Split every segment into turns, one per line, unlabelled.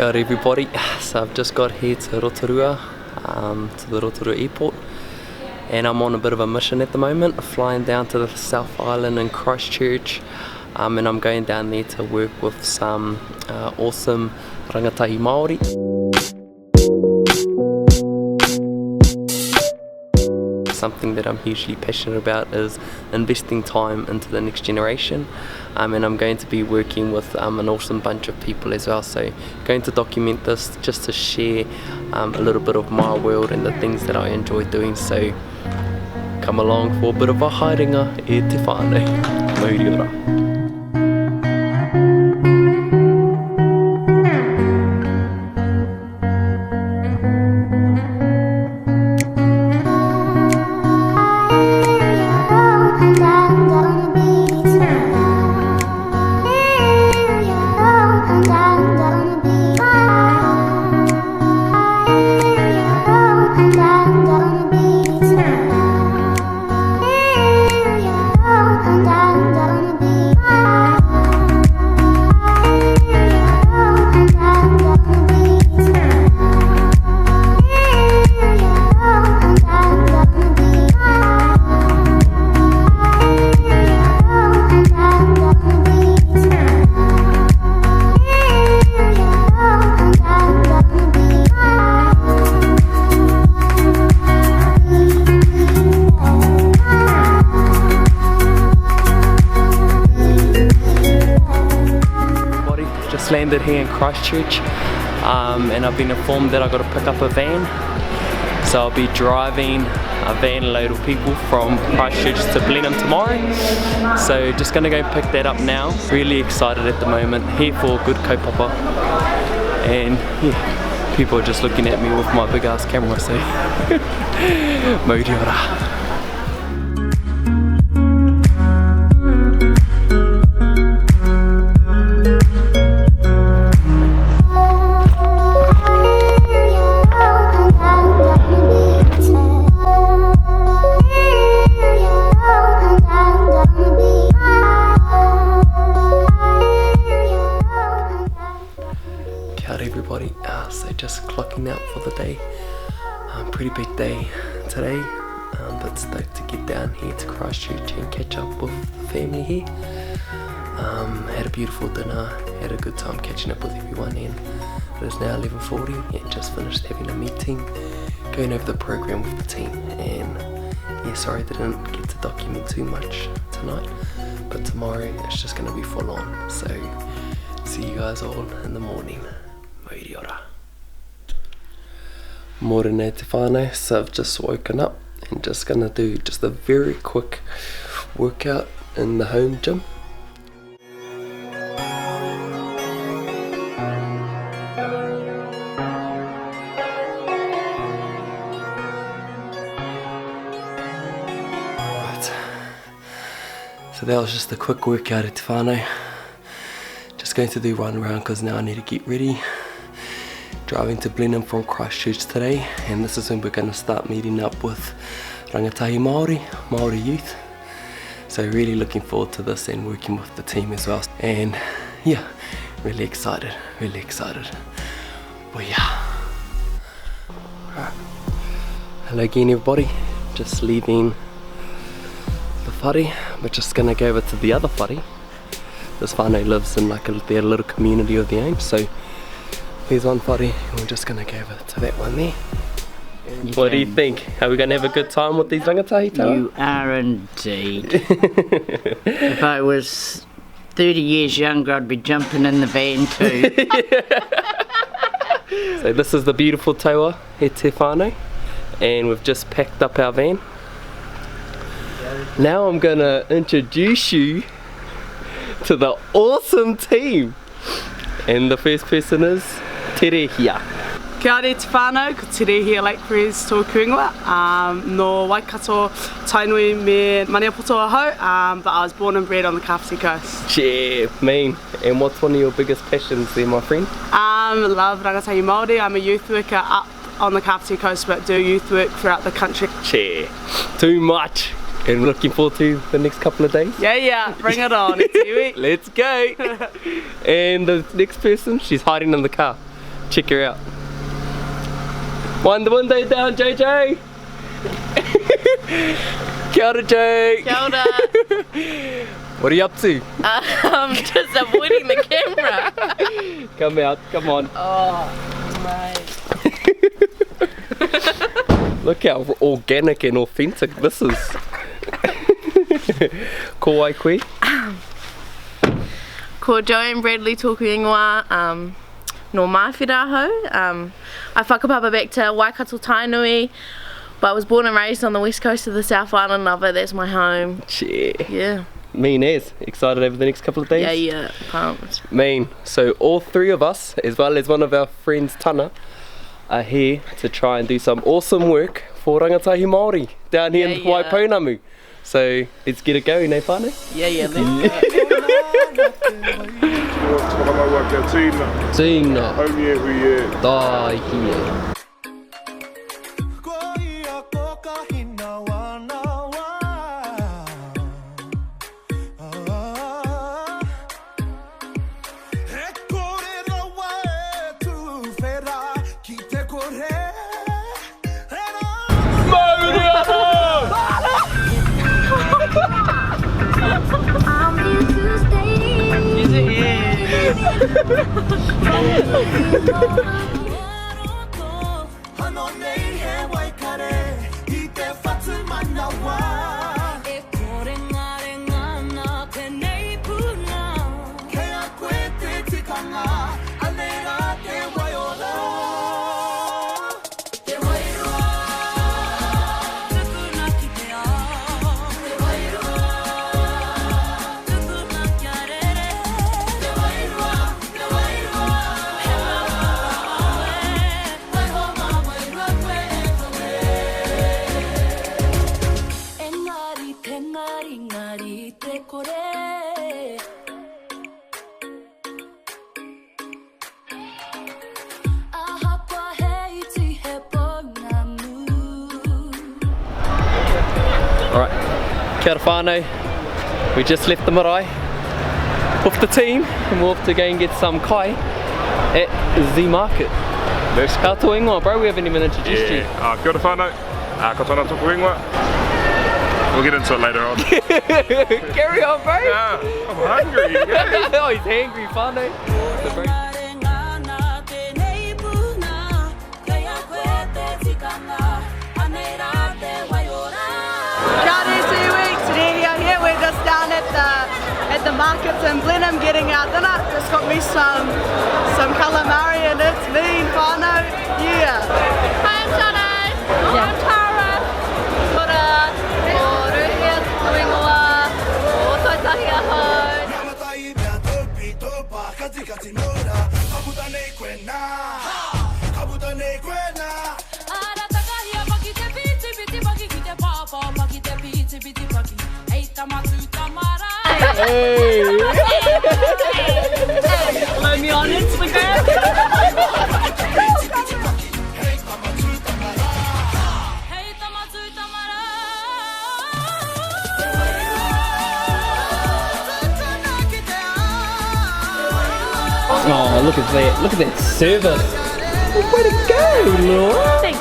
Kia ora everybody, so I've just got here to Rotorua, to the Rotorua airport, and I'm on a bit of a mission at the moment, flying down to the South Island in Christchurch, and I'm going down there to work with some awesome Rangatahi Māori. Something that I'm hugely passionate about is investing time into the next generation, and I'm going to be working with an awesome bunch of people as well, so going to document this just to share a little bit of my world and the things that I enjoy doing. So come along for a bit of a haerenga e te whānau. Mauri ora. Landed here in Christchurch, and I've been informed that I've got to pick up a van, so I'll be driving a van load of people from Christchurch to Blenheim tomorrow, so just going to go pick that up now. Really excited at the moment, here for a good kaupapa, and yeah, people are just looking at me with my big ass camera, so mauri ora. Everybody, so just clocking out for the day. Pretty big day today, but stoked to get down here to Christchurch and catch up with the family here. Had a beautiful dinner, had a good time catching up with everyone, and it is now 11:40 and just finished having a meeting, going over the program with the team. And yeah, sorry that I didn't get to document too much tonight, but tomorrow it's just going to be full on, so see you guys all in the morning. Mauri ora. Morena te whānau, so I've just woken up and just gonna do just a very quick workout in the home gym. Right. So that was just a quick workout at te whānau. Just going to do one round because now I need to get ready. Driving to Blenheim from Christchurch today, and this is when we're going to start meeting up with Rangatahi Māori, Māori youth. So really looking forward to this and working with the team as well. And yeah, really excited, really excited. Well yeah. Right. Hello again everybody, just leaving the whare. We're just going to go over to the other whare. This whānau lives in like their little community of their own, so there's one whare, and we're just going to go over to that one there. What do you think? Are we going to have a good time with these rangatahi tawa?
You are indeed. If I was 30 years younger, I'd be jumping in the van too.
So this is the beautiful tawa he te whānau, and we've just packed up our van. Now I'm going to introduce you to the awesome team, and the first person is Terehia.
Kia ora te whānau, ko Terehia Lakepres tōku ingoa, no Waikato, Tainui me Maniapoto ahau, but I was born and bred on the Kapiti Coast.
Yeah, mean. And what's one of your biggest passions there, my friend?
Love Rangatahi Māori. I'm a youth worker up on the Kapiti Coast, but do youth work throughout the country.
Yeah, too much. And looking forward to the next couple of days.
Yeah, bring it on. It's you.
Let's go. And the next person, she's hiding in the car. Check her out. Wind the window down, JJ! Kia ora, Jay!
Kia ora.
What are you up to?
Just avoiding the camera.
Come out, come on.
Oh, mate.
Look how organic and authentic this is. Ko wai koe?
Ko Joanne Bradley tōku ingoa, no mawhirahau. I whakapapa back to Waikato Tainui, but I was born and raised on the west coast of the South Island. Love it, that's my home. Yeah.
Mean as. Excited over the next couple of days?
Yeah, pumped.
Mean. So all three of us, as well as one of our friends, Tana, are here to try and do some awesome work for Rangatahi Māori down here in Te Waipounamu. So let's get it going, eh whānau?
Yeah, let's go.
Tīna.
Only every year.
Tai hie. Alright, kia ora whānau. We just left the marae with the team and we'll have to go and get some kai at the market. How tō ingoa, bro? We haven't even introduced you.
Kia ora whānau. Ko tōna tōku ingoa. We'll get into it later on.
Carry on, bro.
Yeah, I'm hungry. Yeah.
Oh, he's hangry, whānau.
At the markets in Blenheim getting our dinner. Just got me some calamari and it's mean whānau. Yeah.
Hi, I'm Shana. I'm Tara. Kora, o Ruhia, Tuingoa, o Toitahi ahau.
Hey!
Follow me on Instagram.
Oh, look at that. Look at that service. Way to go, Laura.
Thanks.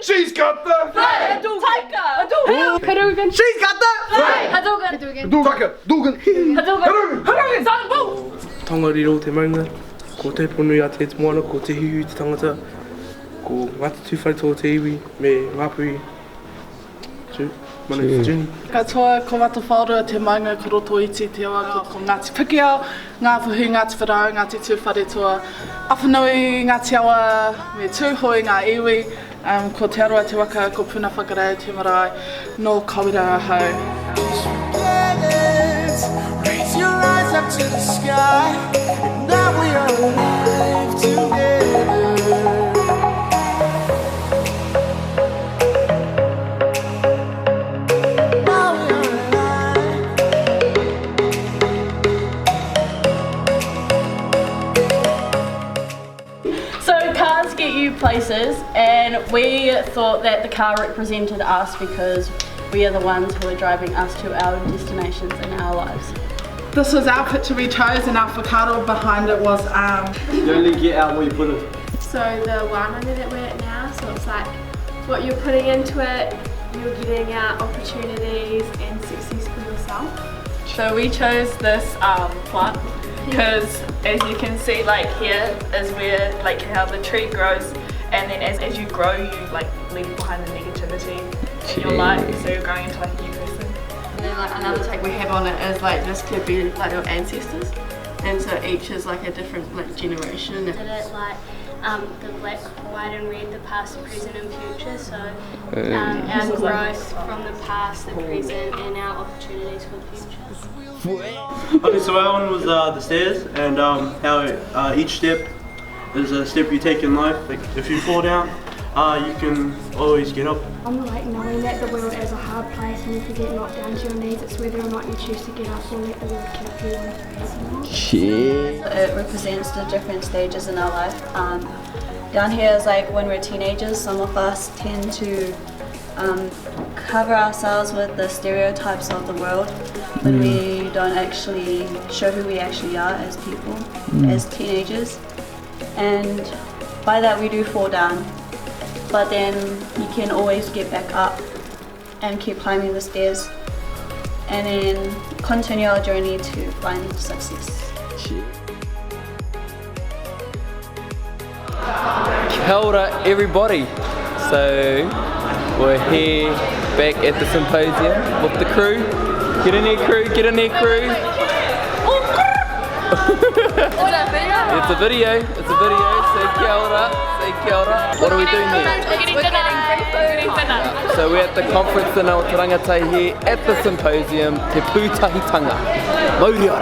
She's got the
Hadouken.
She's got the
Hadouken.
Tonga riro te maunga, ko te punu a te moana, ko te hiu te tangata, ko ngāti tūwhare tō te iwi, me ngāpui, mana te tūni.
Katoa, ko wata whaurua te maunga, ko roto iti te awa, ko Ngāti Pikiao, Ngā Wuhu, Ngāti Wharau, Ngāti Tūwhare toa, Awhanui, Ngāti Awa, me tūhoi ngā iwi, ko te aroa te waka, ko puna whakarau te marae, no kawira ahau.
Raise your eyes up up to the sky, and now we are alive together. Now we are alive.
So cars get you places, and we thought that the car represented us because we are the ones who are driving us to our destinations in our lives.
This was our picture we chose, and our whakaro behind it was
You only get out where you put it.
So the whānanga that we're at now, so it's like what you're putting into it, you're getting out opportunities and success for yourself.
So we chose this plant because as you can see, like here is where like how the tree grows, and then as you grow you like leave behind the negativity in your life, so you're growing into like a new person.
And then like another take we have on it is like this could be like your ancestors, and so each is like a different like generation.
Did it like the black, white and red, the past, present and future, so our growth from the past, the present and our opportunities for the future.
Okay, so our one was the stairs, and how each step is a step you take in life. Like if you fall down, you can always get up.
Like knowing that the world is a hard place, and if you get knocked down to your knees, it's whether or not you choose to get up or let the world keep you on.
It represents the different stages in our life. Down here is like when we're teenagers, some of us tend to cover ourselves with the stereotypes of the world, but we don't actually show who we actually are as people, as teenagers. And by that we do fall down, but then you can always get back up and keep climbing the stairs and then continue our journey to find success.
Kia ora everybody. So we're here back at the symposium with the crew. Get in there crew, get in there crew. It's a video, it's a video. Say kia ora, say kia ora. What are we doing here?
We're getting dinner.
So we're at the conference in Rangatahi here at the symposium, Te Putahitanga Symposium.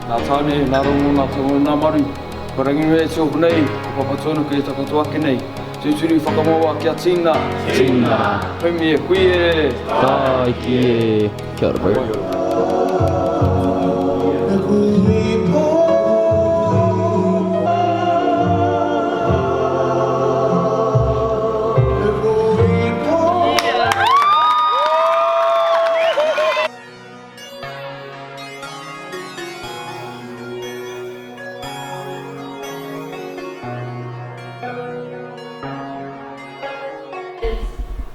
Nā tāne, nā rongo, nā tō, nā maru. Parangi me te oku nei, papatonu kei takato ake nei. Tūturi whakamaua kia tīna. Tīna. Haumi e kuie. Tai ki e. Kia ora bro.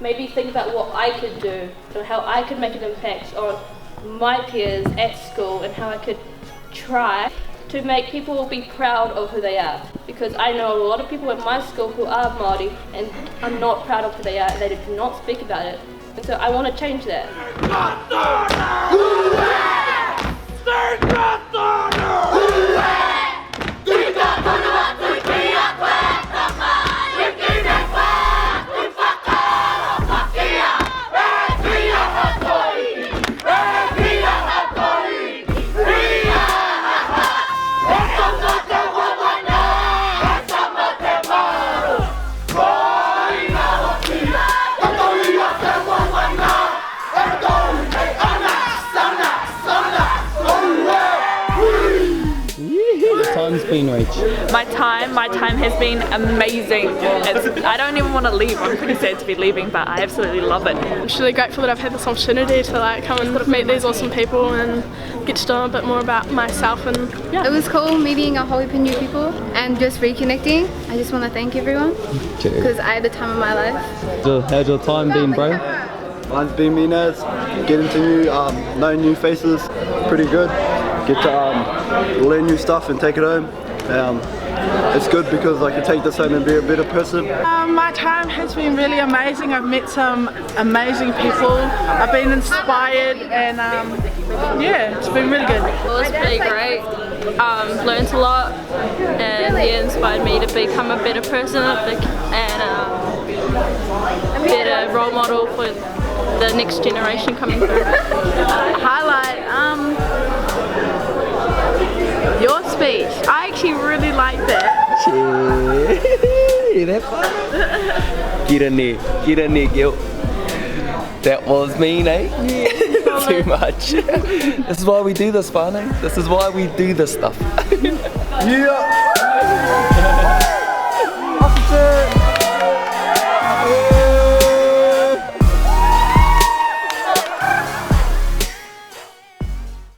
Maybe think about what I could do, or how I could make an impact on my peers at school, and how I could try to make people be proud of who they are. Because I know a lot of people at my school who are Māori and are not proud of who they are, and they do not speak about it. And so I want to change that.
Time's been reached.
My time has been amazing. I don't even want to leave. I'm pretty sad to be leaving, but I absolutely love it.
I'm just really grateful that I've had this opportunity to like come and meet these awesome people and get to know a bit more about myself, and yeah.
It was cool meeting a whole heap of new people and just reconnecting. I just want to thank everyone because I had the time of my life.
How's your time been, bro?
Mine's been mean as getting to know new faces, pretty good. Get to learn new stuff and take it home. It's good because I can take this home and be a better person.
My time has been really amazing. I've met some amazing people. I've been inspired, and Yeah, it's been really good.
It was pretty great. Learned a lot, and he inspired me to become a better person and a better role model for the next generation coming through.
Highlight, your speech. I actually really liked that.
Hear that fun? Get in there, Gil. That was mean, eh? Yeah, too much. This is why we do this, whānau. This is why we do this stuff.
Yeah!